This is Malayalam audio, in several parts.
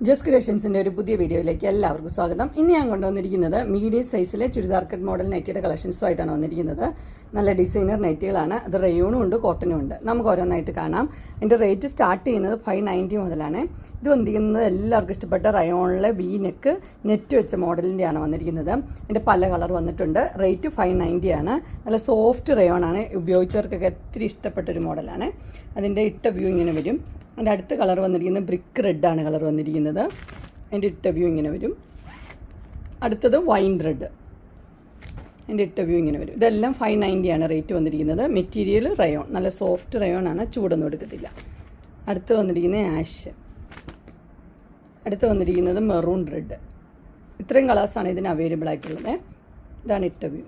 ജസ്റ്റ് ക്രിയേഷൻസിൻ്റെ ഒരു പുതിയ വീഡിയോയിലേക്ക് എല്ലാവർക്കും സ്വാഗതം. ഇന്ന് ഞാൻ കൊണ്ടുവന്നിരിക്കുന്നത് മീഡിയം സൈസിലെ ചുരിദാർ കട്ട് മോഡൽ നൈറ്റിയുടെ കളക്ഷൻസുമായിട്ടാണ് വന്നിരിക്കുന്നത്. നല്ല ഡിസൈനർ നൈറ്റികളാണ്. അത് റയോണും ഉണ്ട്, കോട്ടനും ഉണ്ട്. നമുക്ക് ഓരോന്നായിട്ട് കാണാം. എൻ്റെ റേറ്റ് സ്റ്റാർട്ട് ചെയ്യുന്നത് 590 മുതലാണ്. ഇത് വന്നിരിക്കുന്നത് എല്ലാവർക്കും ഇഷ്ടപ്പെട്ട റയോണിലെ വി നെക്ക് നെറ്റ് വെച്ച മോഡലിൻ്റെയാണ് വന്നിരിക്കുന്നത്. എൻ്റെ പല കളർ വന്നിട്ടുണ്ട്. റേറ്റ് 590 ആണ്. നല്ല സോഫ്റ്റ് റയോണാണ്. ഉപയോഗിച്ചവർക്കൊക്കെ ഒത്തിരി ഇഷ്ടപ്പെട്ടൊരു മോഡലാണ്. അതിൻ്റെ ഇട്ട വ്യൂ ഇങ്ങനെ വരും. അതിൻ്റെ അടുത്ത കളർ വന്നിരിക്കുന്നത് ബ്രിക്ക് റെഡാണ് കളർ വന്നിരിക്കുന്നത്. അതിൻ്റെ ഇട്ട വ്യൂ ഇങ്ങനെ വരും. അടുത്തത് വൈൻ റെഡ്, അതിൻ്റെ ഇട്ട വ്യൂ ഇങ്ങനെ വരും. ഇതെല്ലാം 590 ആണ് റേറ്റ് വന്നിരിക്കുന്നത്. മെറ്റീരിയൽ റയോൺ, നല്ല സോഫ്റ്റ് റയോണാണ്, ചൂടൊന്നും എടുക്കത്തില്ല. അടുത്ത് വന്നിരിക്കുന്നത് ആഷ്, അടുത്ത് വന്നിരിക്കുന്നത് മെറൂൺ റെഡ്. ഇത്രയും കളേഴ്സാണ് ഇതിന് അവൈലബിൾ ആയിട്ടുള്ളത്. ഇതാണ് ഇട്ട വ്യൂ.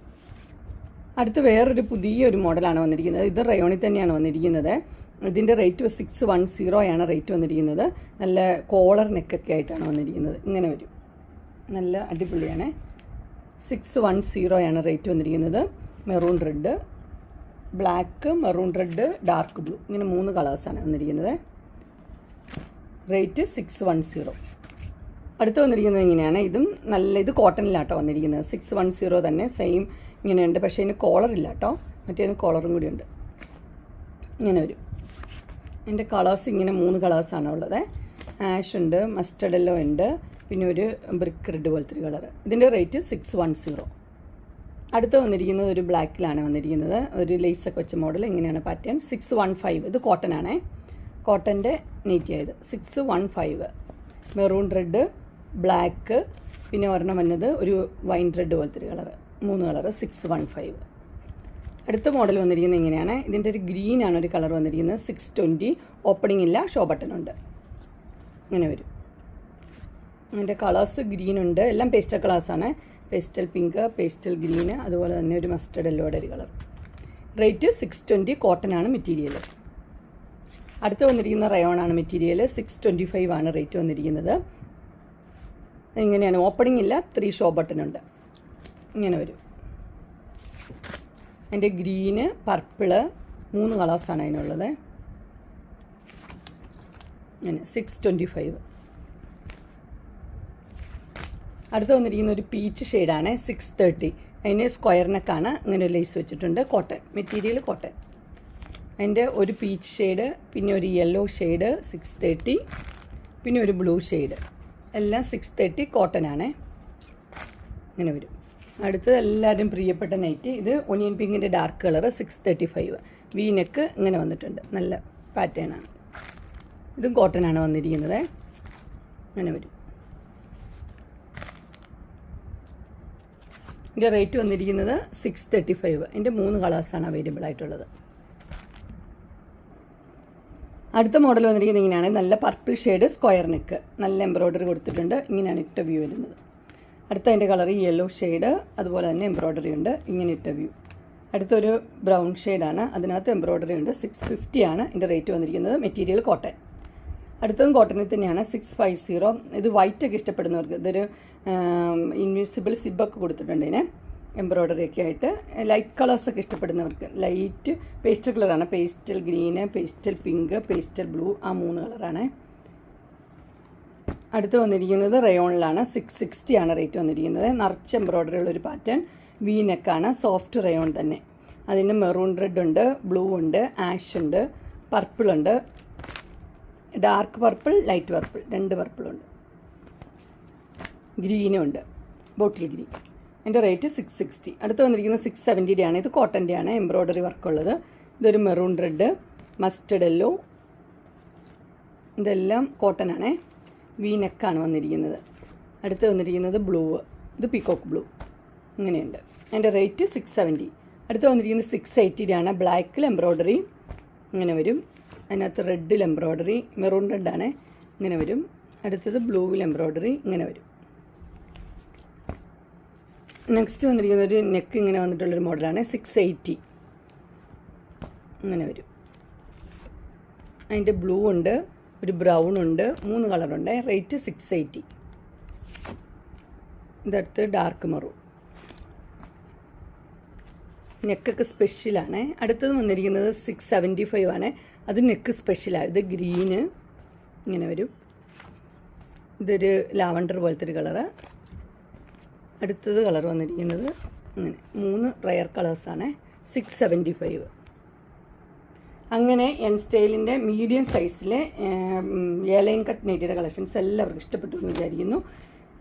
അടുത്ത് വേറൊരു പുതിയൊരു മോഡലാണ് വന്നിരിക്കുന്നത്. ഇത് റയോണിൽ തന്നെയാണ് വന്നിരിക്കുന്നത്. ഇതിൻ്റെ റേറ്റ് 610 ആണ് റേറ്റ് വന്നിരിക്കുന്നത്. നല്ല കോളർ നെക്കൊക്കെ ആയിട്ടാണ് വന്നിരിക്കുന്നത്. ഇങ്ങനെ വരും, നല്ല അടിപൊളിയാണ്. 610 ആണ് റേറ്റ് വന്നിരിക്കുന്നത്. Maroon red, black, maroon red, dark blue, ഇങ്ങനെ 3 കളേഴ്സാണ് വന്നിരിക്കുന്നത്. റേറ്റ് 610. അടുത്ത് വന്നിരിക്കുന്നത് ഇങ്ങനെയാണ്. ഇതും നല്ല, ഇത് കോട്ടണിലാട്ടോ വന്നിരിക്കുന്നത്. 610 തന്നെ സെയിം ഇങ്ങനെയുണ്ട്. പക്ഷേ ഇതിന് കോളർ ഇല്ല കേട്ടോ, മറ്റേതിന് കോളറും കൂടി ഉണ്ട്. ഇങ്ങനെ വരും. എൻ്റെ കളേഴ്സ് ഇങ്ങനെ 3 കളേഴ്സാണ് ഉള്ളത്. ആഷ് ഉണ്ട്, മസ്റ്റർഡ് യെല്ലോ ഉണ്ട്, പിന്നെ ഒരു ബ്രിക്ക് റെഡ് പോലത്തെ ഒരു കളർ. ഇതിൻ്റെ റേറ്റ് 610. അടുത്ത് വന്നിരിക്കുന്നത് ഒരു ബ്ലാക്കിലാണ് വന്നിരിക്കുന്നത്. ഒരു ലേസൊക്കെ വെച്ച മോഡൽ. ഇങ്ങനെയാണ് പാറ്റേൺ. 615. ഇത് കോട്ടനാണേ, കോട്ടൻ്റെ നീറ്റിയായത്. 615. മെറൂൺ റെഡ്, ബ്ലാക്ക്, പിന്നെ ഒരെണ്ണം വന്നത് ഒരു വൈൻ റെഡ് പോലത്തെ ഒരു കളർ. 3 കളർ. 615. അടുത്ത മോഡൽ വന്നിരിക്കുന്നത് ഇങ്ങനെയാണ്. ഇതിൻ്റെ ഒരു ഗ്രീനാണ് ഒരു കളർ വന്നിരിക്കുന്നത്. 620. ഓപ്പണിംഗ് ഇല്ല, ഷോ ബട്ടൺ ഉണ്ട്. ഇങ്ങനെ വരും. അതിൻ്റെ കളേഴ്സ് ഗ്രീനുണ്ട്, എല്ലാം പേസ്റ്റൽ കളേഴ്സാണ്. പേസ്റ്റൽ പിങ്ക്, പേസ്റ്റൽ ഗ്രീന്, അതുപോലെ തന്നെ ഒരു മസ്റ്റർഡ് യെല്ലോയുടെ ഒരു കളർ. റേറ്റ് 620. കോട്ടനാണ് മെറ്റീരിയൽ. അടുത്ത് വന്നിരിക്കുന്ന റയോണാണ് മെറ്റീരിയൽ. 625 ആണ് റേറ്റ് വന്നിരിക്കുന്നത്. ഇങ്ങനെയാണ്, ഓപ്പണിംഗ് ഇല്ല, 3 ഷോ ബട്ടൺ ഉണ്ട്. ഇങ്ങനെ വരും. അതിൻ്റെ ഗ്രീന്, പർപ്പിള്, 3 കളേഴ്സാണ് അതിനുള്ളത്. അങ്ങനെ 625. അടുത്ത് വന്നിരിക്കുന്ന ഒരു പീച്ച് ഷെയ്ഡാണ്. 630. അതിന് സ്ക്വയർ നെക്കാണ്. ഇങ്ങനെ ഒരു ലേസ് വെച്ചിട്ടുണ്ട്. Cotton material, cotton. അതിൻ്റെ ഒരു പീച്ച് ഷെയ്ഡ്, പിന്നെ ഒരു യെല്ലോ ഷെയ്ഡ് 630, പിന്നെ ഒരു ബ്ലൂ ഷെയ്ഡ്. എല്ലാം 630 കോട്ടനാണ്. ഇങ്ങനെ വരും. അടുത്തത് എല്ലാവരും പ്രിയപ്പെട്ട നൈറ്റി. ഇത് ഒനിയൻ പിങ്കിൻ്റെ ഡാർക്ക് കളർ. 635. വി നെക്ക് ഇങ്ങനെ വന്നിട്ടുണ്ട്. നല്ല പാറ്റേൺ ആണ്. ഇതും കോട്ടനാണ് വന്നിരിക്കുന്നത്. ഇങ്ങനെ വരും. ഇതിൻ്റെ റേറ്റ് വന്നിരിക്കുന്നത് 635. ഇതിൻ്റെ 3 കളേഴ്സാണ് അവൈലബിൾ ആയിട്ടുള്ളത്. അടുത്ത മോഡൽ വന്നിരിക്കുന്നത് ഇങ്ങനെയാണ്. നല്ല പർപ്പിൾ ഷെയ്ഡ്, സ്ക്വയർ നെക്ക്, നല്ല എംബ്രോയ്ഡറി കൊടുത്തിട്ടുണ്ട്. ഇങ്ങനെയാണ് ഇട്ട വ്യൂ വരുന്നത്. അടുത്ത അതിൻ്റെ കളർ യെല്ലോ ഷെയ്ഡ്, അതുപോലെ തന്നെ എംബ്രോയ്ഡറി ഉണ്ട്. ഇങ്ങനെ ഇട്ട വ്യൂ. അടുത്തൊരു ബ്രൗൺ ഷെയ്ഡാണ്, അതിനകത്ത് എംബ്രോയ്ഡറി ഉണ്ട്. 650 ആണ് ഇതിൻ്റെ റേറ്റ് വന്നിരിക്കുന്നത്. Material cotton. അടുത്തതും കോട്ടണിൽ തന്നെയാണ്. 650. ഇത് വൈറ്റ് ഒക്കെ ഇഷ്ടപ്പെടുന്നവർക്ക്, ഇതൊരു ഇൻവിസിബിൾ സിബൊക്കെ കൊടുത്തിട്ടുണ്ട് ഇതിന്, എംബ്രോയ്ഡറി ഒക്കെ ആയിട്ട്. ലൈറ്റ് കളേഴ്സൊക്കെ ഇഷ്ടപ്പെടുന്നവർക്ക്, ലൈറ്റ് പേസ്റ്റൽ കളറാണ്. Pastel green, pastel pink, pastel blue, ആ 3 കളറാണ്. അടുത്ത് വന്നിരിക്കുന്നത് റയോണിലാണ്. 660 ആണ് റേറ്റ് വന്നിരിക്കുന്നത്. നിറച്ച് എംബ്രോയ്ഡറി ഉള്ളൊരു പാറ്റേൺ. വി നെക്കാണ്, സോഫ്റ്റ് റയോൺ തന്നെ. അതിന് മെറൂൺ റെഡ് ഉണ്ട്, ബ്ലൂ ഉണ്ട്, ആഷ് ഉണ്ട്, പർപ്പിളുണ്ട്, ഡാർക്ക് പർപ്പിൾ, ലൈറ്റ് പർപ്പിൾ, 2 പർപ്പിളുണ്ട്, ഗ്രീനും ഉണ്ട്, ബോട്ടിൽ ഗ്രീൻ. എൻ്റെ റേറ്റ് 660. അടുത്ത് വന്നിരിക്കുന്നത് 670 ആണ്. ഇത് കോട്ടൻ്റെ ആണ്, എംബ്രോയ്ഡറി വർക്കുള്ളത്. ഇതൊരു മെറൂൺ റെഡ്, മസ്റ്റർഡ് യെല്ലോ, ഇതെല്ലാം കോട്ടനാണേ. വി നെക്കാണ് വന്നിരിക്കുന്നത്. അടുത്ത് വന്നിരിക്കുന്നത് ബ്ലൂ, ഇത് പീക്കോക്ക് ബ്ലൂ, ഇങ്ങനെയുണ്ട്. അതിൻ്റെ റേറ്റ് 670. അടുത്ത് വന്നിരിക്കുന്നത് 680 ആണ്. ബ്ലാക്കിൽ എംബ്രോയ്ഡറി ഇങ്ങനെ വരും. അതിനകത്ത് റെഡിൽ എംബ്രോയ്ഡറി, മെറൂൺ റെഡാണ്, ഇങ്ങനെ വരും. അടുത്തത് ബ്ലൂവിൽ എംബ്രോയ്ഡറി ഇങ്ങനെ വരും. നെക്സ്റ്റ് വന്നിരിക്കുന്ന ഒരു നെക്ക് ഇങ്ങനെ വന്നിട്ടുള്ളൊരു മോഡലാണ്. 680 ഇങ്ങനെ വരും. അതിൻ്റെ ബ്ലൂ ഉണ്ട്, ഒരു ബ്രൗൺ ഉണ്ട്, 3 കളറുണ്ട്. റേറ്റ് 680. ഇതടുത്ത് ഡാർക്ക് മെറൂൺ. നെക്കൊക്കെ സ്പെഷ്യലാണ്. അടുത്തത് വന്നിരിക്കുന്നത് 675 ആണ്. അത് നെക്ക് സ്പെഷ്യലാണ്. ഇത് ഗ്രീന് ഇങ്ങനെ വരും. ഇതൊരു ലാവണ്ടർ പോലത്തെ ഒരു കളറ്. അടുത്തത് കളർ വന്നിരിക്കുന്നത് അങ്ങനെ 3 റയർ കളേഴ്സാണ്. 675. അങ്ങനെ എൻ സ്റ്റൈലിൻ്റെ മീഡിയം സൈസിലെ ലൈൻ കട്ട് നൈറ്റിയുടെ കളക്ഷൻസ് എല്ലാവർക്കും ഇഷ്ടപ്പെട്ടു എന്ന് വിചാരിക്കുന്നു.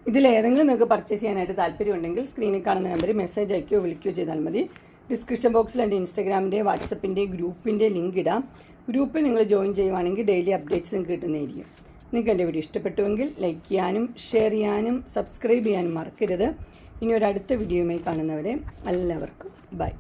ഇതിലേതെങ്കിലും നിങ്ങൾക്ക് പർച്ചേസ് ചെയ്യാനായിട്ട് താല്പര്യമുണ്ടെങ്കിൽ സ്ക്രീനിൽ കാണുന്ന നമ്പറിൽ മെസ്സേജ് അയക്കുകയോ വിളിക്കുകയോ ചെയ്താൽ മതി. ഡിസ്ക്രിപ്ഷൻ ബോക്സിൽ എൻ്റെ ഇൻസ്റ്റാഗ്രാമിൻ്റെ വാട്സപ്പിൻ്റെ ഗ്രൂപ്പിൻ്റെ ലിങ്ക് ഇടാം. ഗ്രൂപ്പിൽ നിങ്ങൾ ജോയിൻ ചെയ്യുവാണെങ്കിൽ ഡെയിലി അപ്ഡേറ്റ്സ് നിങ്ങൾക്ക് കിട്ടുന്നതായിരിക്കും. നിങ്ങൾക്ക് എൻ്റെ വീഡിയോ ഇഷ്ടപ്പെട്ടുവെങ്കിൽ ലൈക്ക് ചെയ്യാനും ഷെയർ ചെയ്യാനും സബ്സ്ക്രൈബ് ചെയ്യാനും മറക്കരുത്. ഇനി ഒരു അടുത്ത വീഡിയോയുമായി കാണുന്നവരെ എല്ലാവർക്കും ബൈ.